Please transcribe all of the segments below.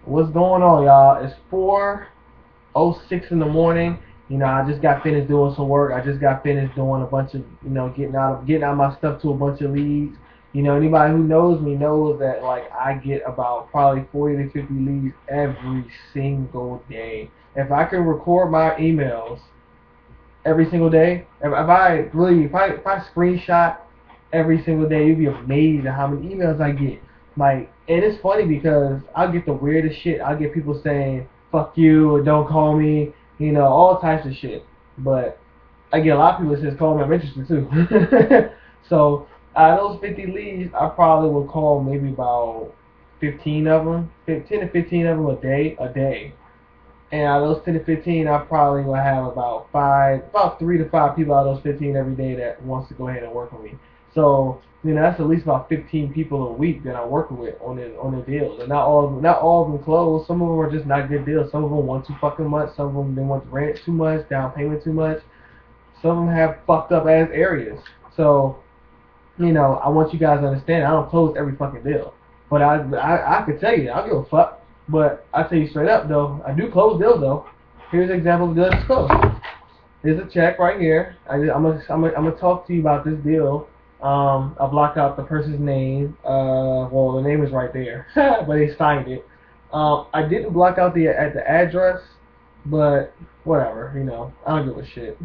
What's going on, y'all? It's 4:06 in the morning. I just got finished doing some work. I just got finished doing a bunch of, getting out my stuff to a bunch of leads. Anybody who knows me knows that like I get about probably 40 to 50 leads every single day. If I could record my emails every single day, if I screenshot every single day, you'd be amazed at how many emails I get. Like, and it's funny because I'll get the weirdest shit. I'll get people saying "fuck you" or "don't call me," all types of shit. But I get a lot of people that says "call me," I'm interested too. So out of those 50 leads, I probably will call maybe about 15 of them, 10 to 15 of them a day. And out of those 10 to 15, I probably will have about 3 to 5 people out of those 15 every day that wants to go ahead and work with me. So, that's at least about 15 people a week that I work with on their deals. And not all of them close. Some of them are just not good deals. Some of them want too fucking much. Some of them they want rent too much, down payment too much. Some of them have fucked up ass areas. So, I want you guys to understand I don't close every fucking deal. But I could tell you, I don't give a fuck. But I tell you straight up though, I do close deals though. Here's an example of a deal that's closed. Here's a check right here. I'm gonna talk to you about this deal. I blocked out the person's name. Well, the name is right there, but they signed it. I didn't block out the address, but whatever. I don't give a shit.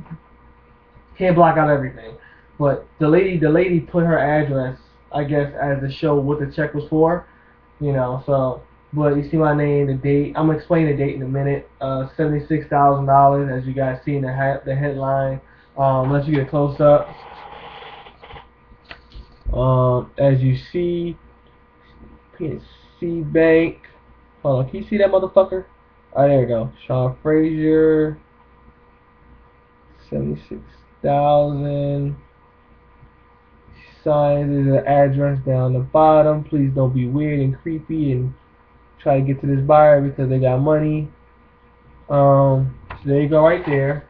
Can't block out everything. But the lady put her address, I guess, as to show what the check was for. So, but you see my name, the date. I'm gonna explain the date in a minute. $76,000, as you guys see in the headline. Let's get a close up. As you see, PNC Bank. Hold on, can you see that motherfucker? Oh, there you go. Sean Frazier. 76,000. Signs is an address down the bottom. Please don't be weird and creepy and try to get to this buyer because they got money. So there you go right there.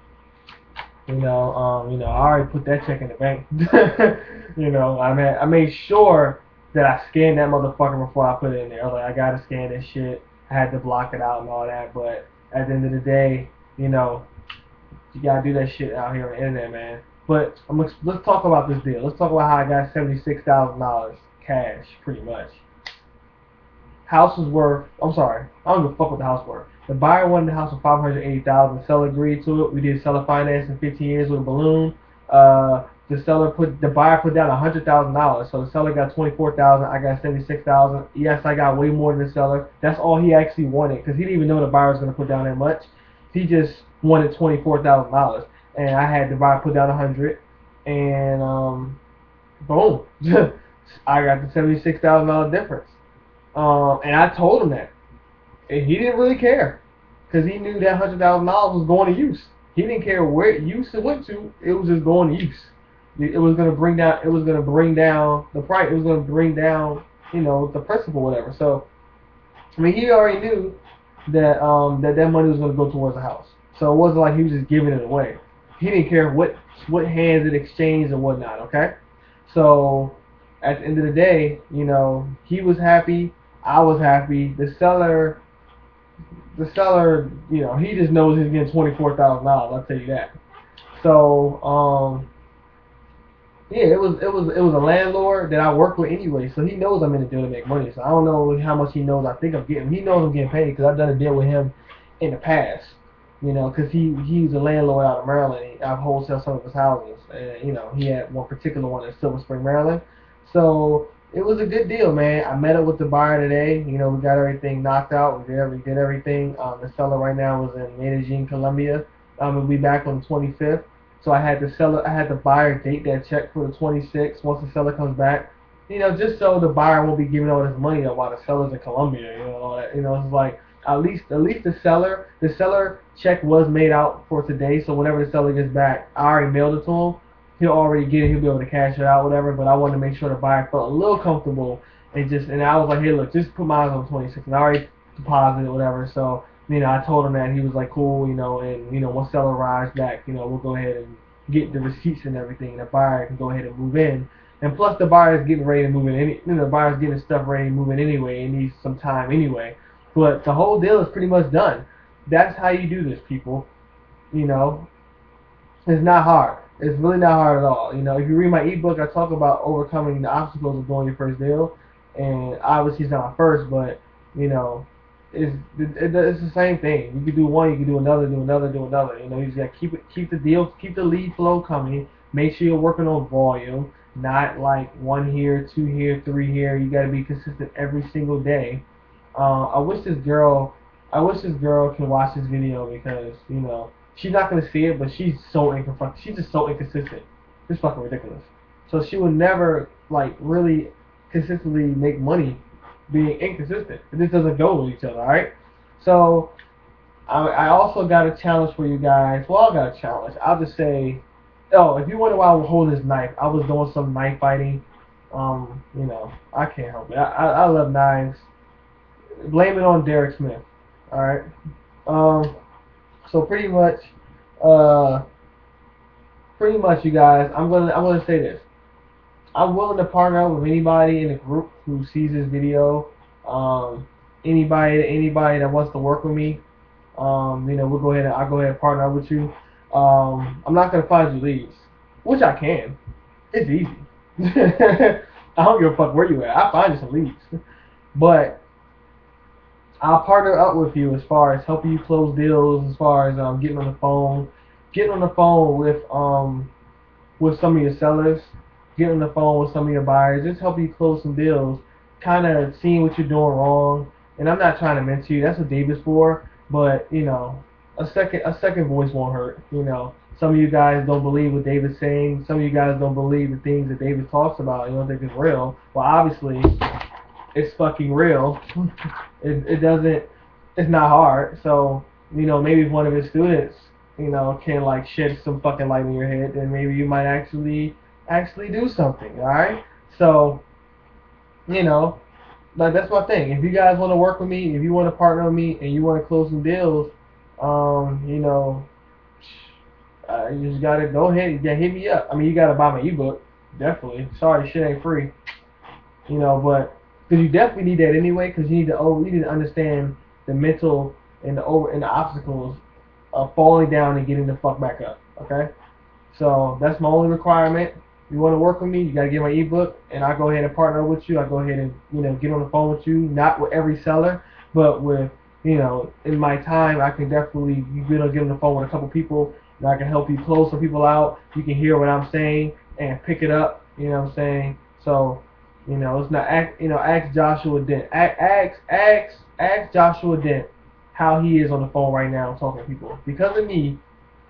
I already put that check in the bank. I made sure that I scanned that motherfucker before I put it in there. I was like, I gotta scan this shit. I had to block it out and all that, but at the end of the day, you gotta do that shit out here on the internet, man. But let's talk about this deal. Let's talk about how I got $76,000 cash, pretty much. House was worth. I'm sorry, I don't give a fuck what the house worth. The buyer wanted the house for $580,000. The seller agreed to it. We did seller financing 15 years with a balloon. The buyer put down $100,000. So the seller got $24,000. I got $76,000. Yes, I got way more than the seller. That's all he actually wanted because he didn't even know the buyer was gonna put down that much. He just wanted $24,000, and I had the buyer put down $100,000, and boom, I got the $76,000 difference. And I told him that. And he didn't really care. Because he knew that $100,000 was going to use. He didn't care where use it went to. It was just going to use. It was gonna bring down the price. It was gonna bring down, the principal, whatever. So I mean he already knew that that money was gonna go towards the house. So it wasn't like he was just giving it away. He didn't care what hands it exchanged and whatnot, okay? So at the end of the day, he was happy, I was happy. The seller, he just knows he's getting $24,000. I'll tell you that. So, yeah, it was a landlord that I work with anyway, so he knows I'm in the deal to make money. So I don't know how much he knows I think I'm getting. He knows I'm getting paid because I've done a deal with him in the past. Because he's a landlord out of Maryland. I've wholesale some of his houses, and he had one particular one in Silver Spring, Maryland. So it was a good deal, man. I met up with the buyer today. We got everything knocked out. We did everything. The seller right now is in Medellin, Colombia. We'll be back on the 25th. So I had the buyer date that check for the 26th once the seller comes back. Just so the buyer won't be giving all this money while the seller's in Colombia. All that. It's like at least the seller check was made out for today. So whenever the seller gets back, I already mailed it to him. He'll already get it. He'll be able to cash it out, whatever. But I wanted to make sure the buyer felt a little comfortable and I was like, hey, look, just put mine on 26, and I already deposited whatever. So I told him that, and he was like, cool, and once seller arrives back, we'll go ahead and get the receipts and everything, and the buyer can go ahead and move in. And plus, the buyer's getting ready to move in. The buyer's getting stuff ready to move in anyway. It needs some time anyway. But the whole deal is pretty much done. That's how you do this, people. You know, it's not hard. It's really not hard at all. You know, if you read my ebook, I talk about overcoming the obstacles of doing your first deal. And obviously, it's not my first, but you know, it's the same thing. You can do one, you can do another, do another, do another. You know, you just gotta keep the deal, keep the lead flow coming. Make sure you're working on volume, not like one here, two here, three here. You gotta be consistent every single day. I wish this girl, can watch this video because you know she's not gonna see it, but she's so inconsistent. She's just so inconsistent. It's fucking ridiculous. So she would never like really consistently make money being inconsistent. It just doesn't go with each other. All right. So I also got a challenge for you guys. Well, I got a challenge. I'll just say, oh, if you wonder why I was holding this knife, I was doing some knife fighting. You know, I can't help it. I love knives. Blame it on Derek Smith. All right. So uh, pretty much, you guys. I'm gonna say this. I'm willing to partner up with anybody in the group who sees this video. Anybody that wants to work with me. You know, I'll go ahead and partner up with you. I'm not gonna find you leads, which I can. It's easy. I don't give a fuck where you at. I'll find you some leads, but I'll partner up with you as far as helping you close deals, as far as getting on the phone with some of your sellers, getting on the phone with some of your buyers, just help you close some deals, kind of seeing what you're doing wrong. And I'm not trying to mentor you. That's what David's for. But you know, a second voice won't hurt. You know, some of you guys don't believe what David's saying. Some of you guys don't believe the things that David talks about. You don't think it's real. Well, obviously, it's fucking real. It doesn't. It's not hard. So you know, maybe if one of his students, you know, can like shed some fucking light in your head, then maybe you might actually do something. All right. So you know, like that's my thing. If you guys want to work with me, if you want to partner with me, and you want to close some deals, you know, you just gotta go ahead and hit me up. I mean, you gotta buy my ebook, definitely. Sorry, shit ain't free. You know, but because you definitely need that anyway, because you need to understand the mental and the obstacles of falling down and getting the fuck back up. Okay, so that's my only requirement. You want to work with me, you gotta get my ebook, and I go ahead and partner with you. I go ahead and get on the phone with you, not with every seller, but with in my time, I can definitely get on the phone with a couple people, and I can help you close some people out. You can hear what I'm saying and pick it up. You know what I'm saying? So. It's not ask Joshua Dent. Ask Joshua Dent how he is on the phone right now talking to people. Because of me,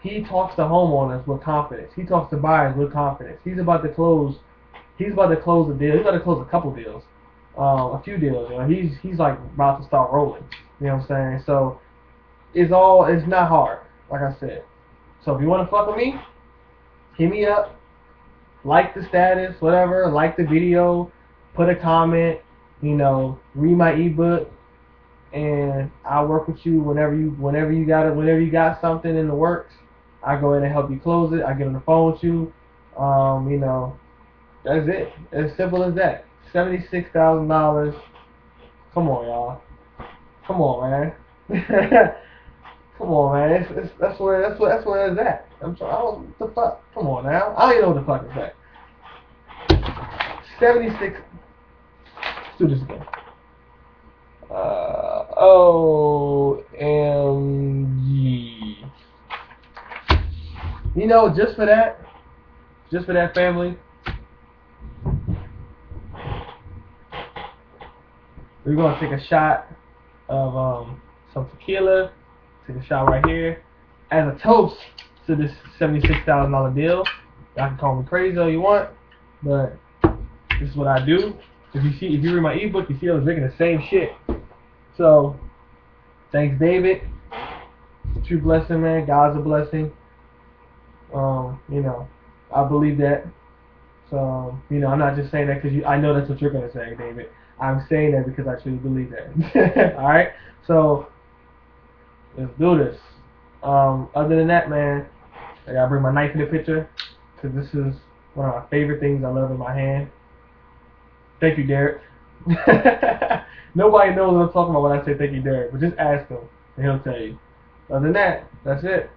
he talks to homeowners with confidence. He talks to buyers with confidence. He's about to close the deal. He's about to close a couple deals, a few deals. He's like about to start rolling. You know what I'm saying? So it's not hard, like I said. So if you want to fuck with me, hit me up. Like the status, whatever. Like the video. Put a comment, read my ebook, and I'll work with you whenever you got something in the works. I go in and help you close it. I get on the phone with you. That's it. As simple as that. $76,000. Come on, y'all. Come on, man. Come on, man. That's where it's at. What the fuck? Come on now. I don't even know what the fuck it's at. 76. Let's do this again. OMG. Just for that family, we're gonna take a shot of some tequila. Take a shot right here as a toast to this $76,000 deal. Y'all can call me crazy all you want, but this is what I do. If you read my ebook, you see I was making the same shit. So, thanks, David. True blessing, man. God's a blessing. I believe that. So, I'm not just saying that because I know that's what you're gonna say, David. I'm saying that because I truly believe that. All right. So, let's do this. Other than that, man, I gotta bring my knife in the picture because this is one of my favorite things I love in my hand. Thank you, Derek. Nobody knows what I'm talking about when I say thank you, Derek. But just ask him, and he'll tell you. Other than that, that's it.